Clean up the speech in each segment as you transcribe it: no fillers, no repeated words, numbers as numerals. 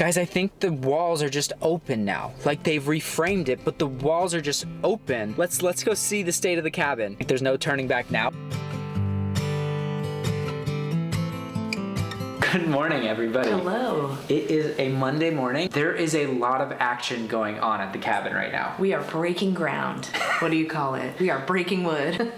Guys, I think the walls are just open now. Like they've reframed it, but the walls are just open. Let's go see the state of the cabin. There's no turning back now. Good morning, everybody. Hello. It is a Monday morning. There is a lot of action going on at the cabin right now. We are breaking ground. What do you call it? We are breaking wood.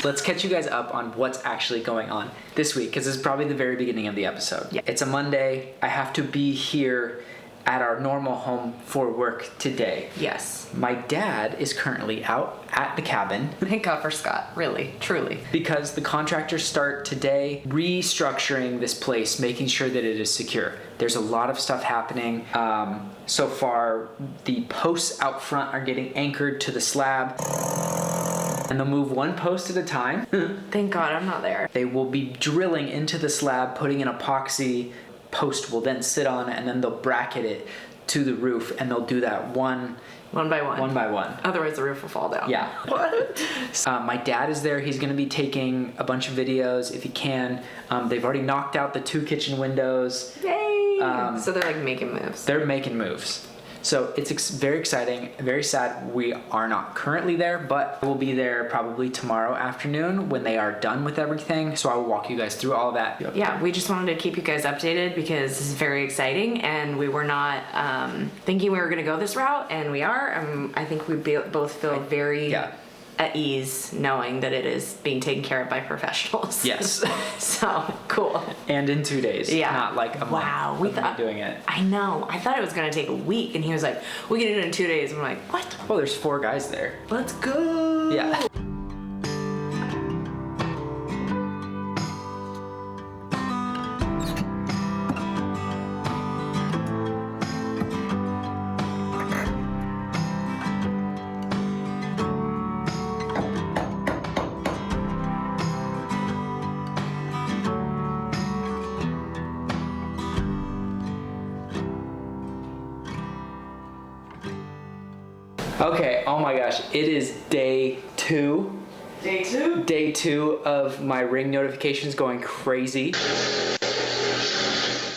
Let's catch you guys up on what's actually going on this week, because this is probably the very beginning of the episode. Yeah. It's a Monday. I have to be here at our normal home for work today. Yes. My dad is currently out at the cabin. Thank God for Scott, really, truly. Because the contractors start today restructuring this place, making sure that it is secure. There's a lot of stuff happening. So far, the posts out front are getting anchored to the slab. And they'll move one post at a time. Thank God I'm not there. They will be drilling into the slab, putting in epoxy. Post will then sit on, and then they'll bracket it to the roof, and they'll do that one by one. Otherwise the roof will fall down. Yeah. What? My dad is there. He's going to be taking a bunch of videos if he can. They've already knocked out the 2 kitchen windows. Yay! So they're like making moves. They're making moves. So it's very exciting, very sad we are not currently there, but we'll be there probably tomorrow afternoon when they are done with everything. So I will walk you guys through all of that. Yeah, we just wanted to keep you guys updated because this is very exciting, and we were not thinking we were going to go this route, and we are. I think we both feel very at ease knowing that it is being taken care of by professionals. Yes. So cool. And in 2 days. Yeah. Not like a month we of thought me doing it. I know. I thought it was gonna take a week, and he was like, "We can do it in 2 days." I'm like, "What? Well, there's 4 guys there. Let's go." Yeah. Okay, oh my gosh, it is day 2. Day 2? Day 2 of my ring notifications going crazy.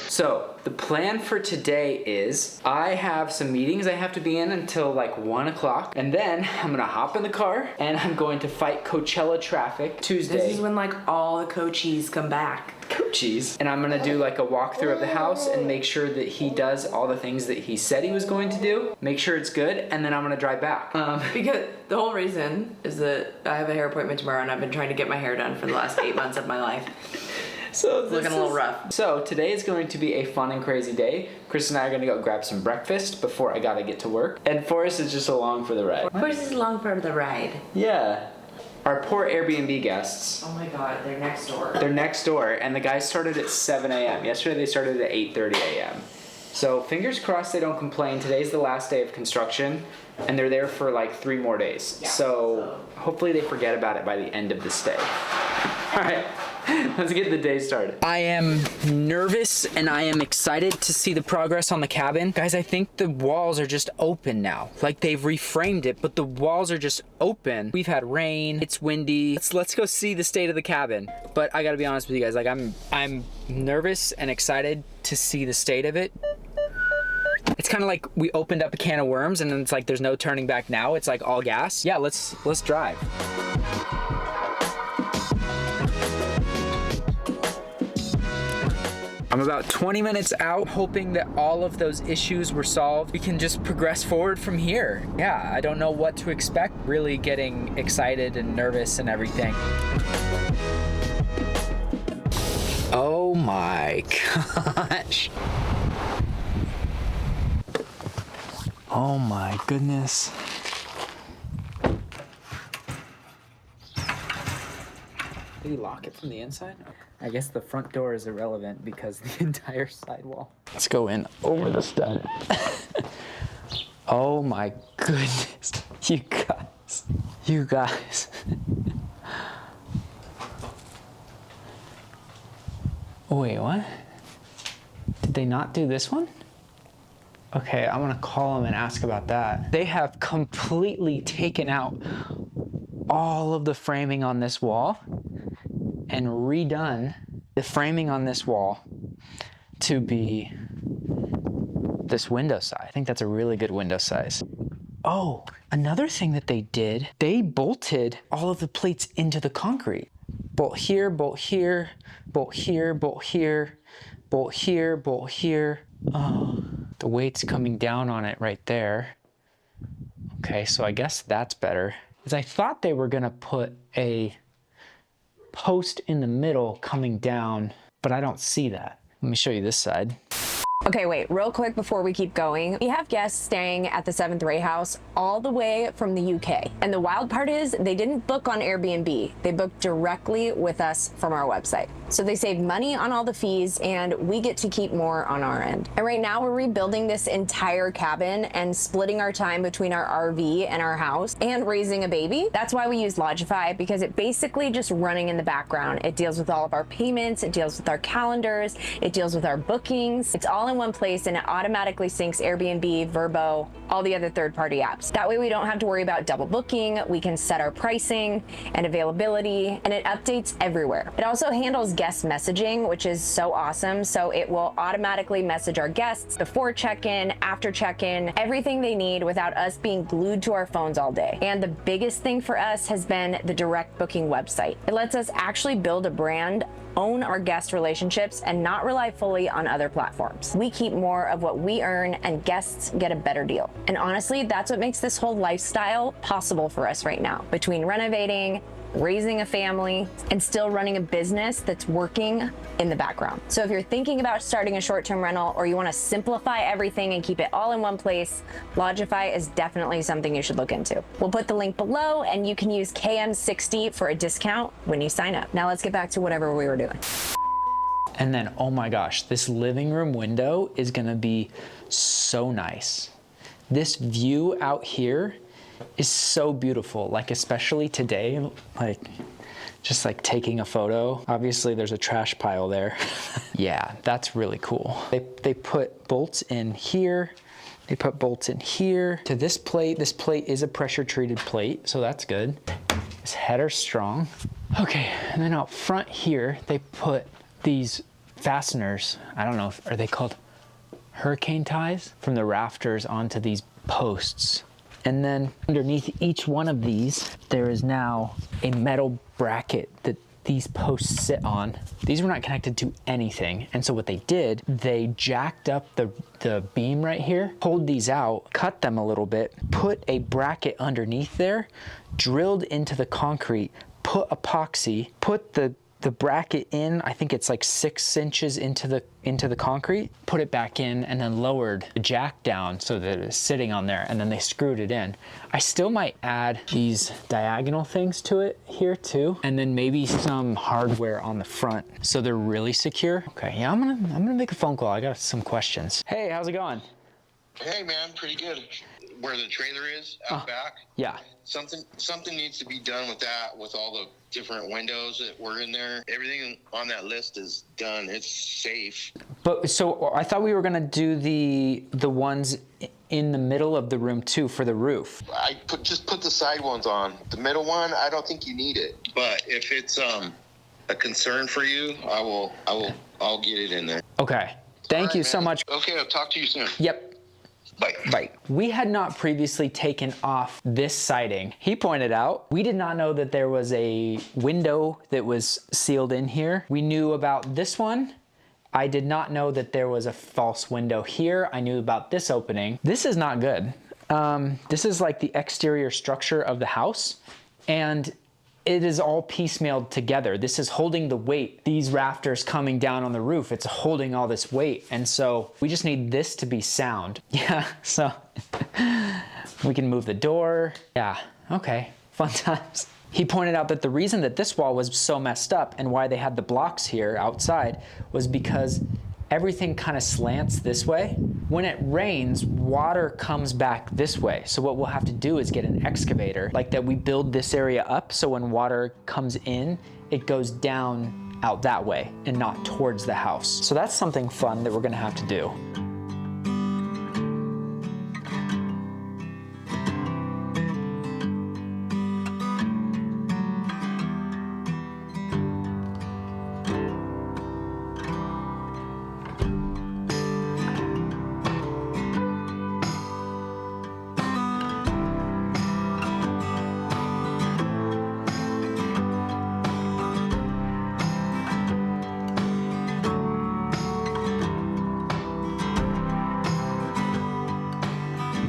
So, the plan for today is I have some meetings I have to be in until like 1 o'clock, and then I'm gonna hop in the car and I'm going to fight Coachella traffic Tuesday. This is when like all the coachees come back. Coachees. And I'm gonna do like a walkthrough of the house and make sure that he does all the things that he said he was going to do, make sure it's good, and then I'm gonna drive back. Because the whole reason is that I have a hair appointment tomorrow, and I've been trying to get my hair done for the last 8 months of my life. So it's looking a little rough. So today is going to be a fun and crazy day. Kristen and I are gonna go grab some breakfast before I gotta get to work. And Forrest is just along for the ride. Forrest is along for the ride. Yeah. Our poor Airbnb guests. Oh my God, they're next door. They're next door, and the guys started at 7 a.m. Yesterday they started at 8:30 a.m. So fingers crossed they don't complain. Today's the last day of construction, and they're there for like 3 more days. Yeah, so hopefully they forget about it by the end of the stay. All right. Let's get the day started. I am nervous and I am excited to see the progress on the cabin. Guys, I think the walls are just open now. Like they've reframed it, but the walls are just open. We've had rain, it's windy. Let's go see the state of the cabin. But I gotta be honest with you guys, like I'm nervous and excited to see the state of it. It's kind of like we opened up a can of worms and then it's like there's no turning back now. It's like all gas. Yeah, let's drive. I'm about 20 minutes out, hoping that all of those issues were solved. We can just progress forward from here. Yeah, I don't know what to expect. Really getting excited and nervous and everything. Oh my gosh. Oh my goodness. Did he lock it from the inside? I guess the front door is irrelevant because the entire sidewall. Let's go in over the stud. Oh my goodness. You guys. Wait, what? Did they not do this one? Okay, I'm gonna call them and ask about that. They have completely taken out all of the framing on this wall and redone the framing on this wall to be this window size. I think that's a really good window size. Oh, another thing that they did, they bolted all of the plates into the concrete. Bolt here, bolt here, bolt here, bolt here, bolt here, bolt here. Oh, the weight's coming down on it right there. Okay, so I guess that's better. Because I thought they were gonna put a post in the middle coming down, but I don't see that. Let me show you this side. Okay, wait, real quick before we keep going. We have guests staying at the 7th Ray House all the way from the UK. And the wild part is they didn't book on Airbnb. They booked directly with us from our website. So they save money on all the fees and we get to keep more on our end. And right now we're rebuilding this entire cabin and splitting our time between our RV and our house and raising a baby. That's why we use Lodgify, because it basically just running in the background. It deals with all of our payments, it deals with our calendars, it deals with our bookings. It's all in one place and it automatically syncs Airbnb, Vrbo, all the other third-party apps. That way we don't have to worry about double booking. We can set our pricing and availability, and it updates everywhere. It also handles guest messaging, which is so awesome. So it will automatically message our guests before check-in, after check-in, everything they need without us being glued to our phones all day. And the biggest thing for us has been the direct booking website. It lets us actually build a brand, own our guest relationships, and not rely fully on other platforms. We keep more of what we earn and guests get a better deal. And honestly, that's what makes this whole lifestyle possible for us right now. Between renovating, raising a family, and still running a business that's working in the background. So if you're thinking about starting a short-term rental or you want to simplify everything and keep it all in one place, Lodgify is definitely something you should look into. We'll put the link below and you can use KM60 for a discount when you sign up. Now let's get back to whatever we were doing. And then, oh my gosh, this living room window is gonna be so nice. This view out here is so beautiful, like especially today, like just like taking a photo. Obviously there's a trash pile there. Yeah, that's really cool. They put bolts in here. They put bolts in here. To this plate is a pressure treated plate, so that's good. This header's strong. Okay, and then out front here, they put these fasteners. I don't know, are they called hurricane ties? From the rafters onto these posts. And then underneath each one of these, there is now a metal bracket that these posts sit on. These were not connected to anything. And so what they did, they jacked up the beam right here, pulled these out, cut them a little bit, put a bracket underneath there, drilled into the concrete, put epoxy, put the bracket in, I think it's like 6 inches into the concrete, put it back in, and then lowered the jack down so that it's sitting on there, and then they screwed it in. I still might add these diagonal things to it here too, and then maybe some hardware on the front so they're really secure. Okay, yeah, I'm gonna make a phone call. I got some questions. Hey, how's it going? Hey man, pretty good. Where the trailer is out back. Yeah. Something needs to be done with that, with all the different windows that were in there. Everything on that list is done. It's safe. But so I thought we were gonna do the ones in the middle of the room too for the roof. Just put the side ones on. The middle one, I don't think you need it. But if it's a concern for you, I'll get it in there. Okay. Thank you so much. Okay, I'll talk to you soon. Yep. Bye. We had not previously taken off this siding. He pointed out, we did not know that there was a window that was sealed in here. We knew about this one. I did not know that there was a false window here. I knew about this opening. This is not good. This is like the exterior structure of the house, and it is all piecemealed together. This is holding the weight. These rafters coming down on the roof, it's holding all this weight. And so we just need this to be sound. Yeah, so we can move the door. Yeah, okay, fun times. He pointed out that the reason that this wall was so messed up and why they had the blocks here outside was because everything kind of slants this way. When it rains, water comes back this way. So what we'll have to do is get an excavator like that. We build this area up so when water comes in, it goes down out that way and not towards the house. So that's something fun that we're gonna have to do.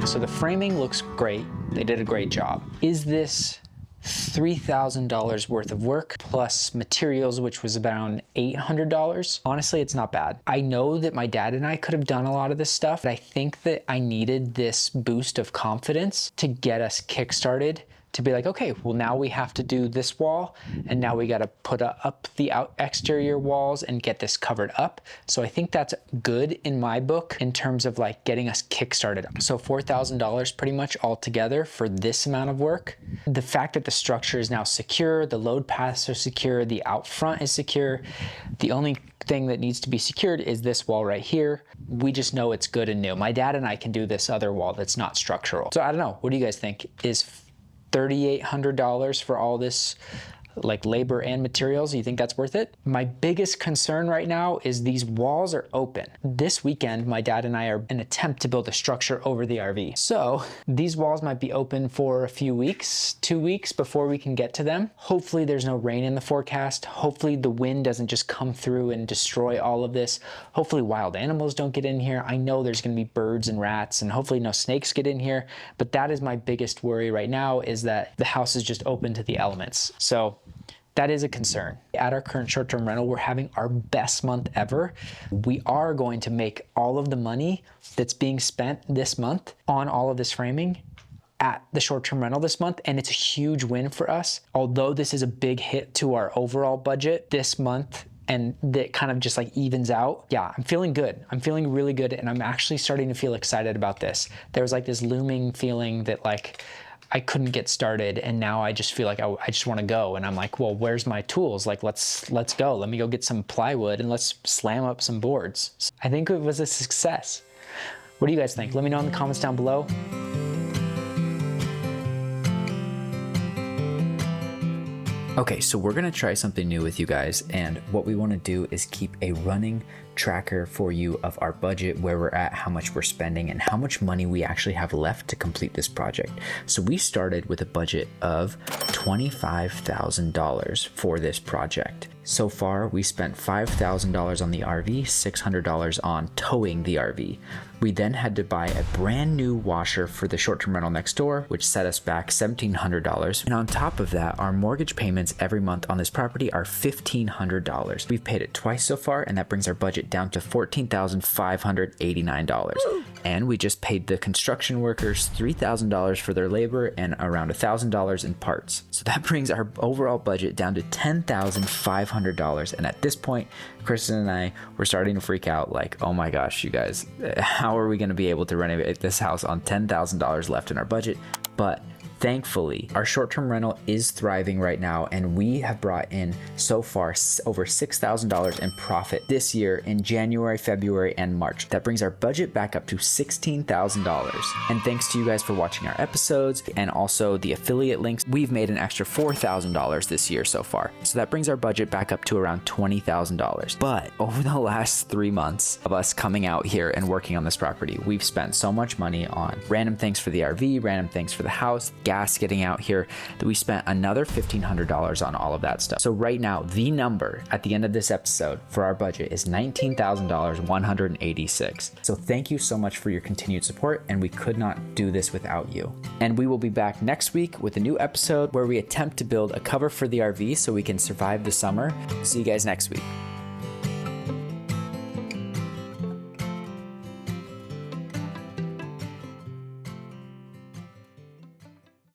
So the framing looks great. They did a great job. Is this $3,000 worth of work plus materials, which was around $800? Honestly, it's not bad. I know that my dad and I could have done a lot of this stuff, but I think that I needed this boost of confidence to get us kickstarted, to be like, okay, well now we have to do this wall, and now we got to put up the exterior walls and get this covered up. So I think that's good in my book in terms of like getting us kickstarted. So $4,000 pretty much all together for this amount of work. The fact that the structure is now secure, the load paths are secure, the out front is secure. The only thing that needs to be secured is this wall right here. We just know it's good and new. My dad and I can do this other wall that's not structural. So I don't know, what do you guys think? Is $3,800 for all this like labor and materials? You think that's worth it? My biggest concern right now is these walls are open. This weekend, my dad and I are an attempt to build a structure over the RV. So these walls might be open for a few weeks, 2 weeks before we can get to them. Hopefully there's no rain in the forecast. Hopefully the wind doesn't just come through and destroy all of this. Hopefully wild animals don't get in here. I know there's gonna be birds and rats, and hopefully no snakes get in here. But that is my biggest worry right now, is that the house is just open to the elements. So that is a concern. At our current short-term rental, we're having our best month ever. We are going to make all of the money that's being spent this month on all of this framing at the short-term rental this month, and it's a huge win for us. Although this is a big hit to our overall budget this month, and that kind of just like evens out. Yeah, I'm feeling good. I'm feeling really good, and I'm actually starting to feel excited about this. There was like this looming feeling that like I couldn't get started, and now I just feel like I just want to go. And I'm like, well, where's my tools? Like, let's go. Let me go get some plywood and let's slam up some boards. I think it was a success. What do you guys think? Let me know in the comments down below. Okay, so we're gonna try something new with you guys, and what we wanna do is keep a running tracker for you of our budget, where we're at, how much we're spending, and how much money we actually have left to complete this project. So we started with a budget of $25,000 for this project. So far, we spent $5,000 on the RV, $600 on towing the RV. We then had to buy a brand new washer for the short-term rental next door, which set us back $1,700. And on top of that, our mortgage payments every month on this property are $1,500. We've paid it twice so far, and that brings our budget down to $14,589. And we just paid the construction workers $3,000 for their labor and around $1,000 in parts. So that brings our overall budget down to $10,500. And at this point, Kristen and I were starting to freak out, like, oh my gosh, you guys, how are we going to be able to renovate this house on $10,000 left in our budget? But thankfully, our short-term rental is thriving right now, and we have brought in so far over $6,000 in profit this year in January, February, and March. That brings our budget back up to $16,000. And thanks to you guys for watching our episodes and also the affiliate links, we've made an extra $4,000 this year so far. So that brings our budget back up to around $20,000. But over the last 3 months of us coming out here and working on this property, we've spent so much money on random things for the RV, random things for the house, gas getting out here, that we spent another $1,500 on all of that stuff. So right now, the number at the end of this episode for our budget is $19,186. So thank you so much for your continued support, and we could not do this without you. And we will be back next week with a new episode where we attempt to build a cover for the RV so we can survive the summer. See you guys next week.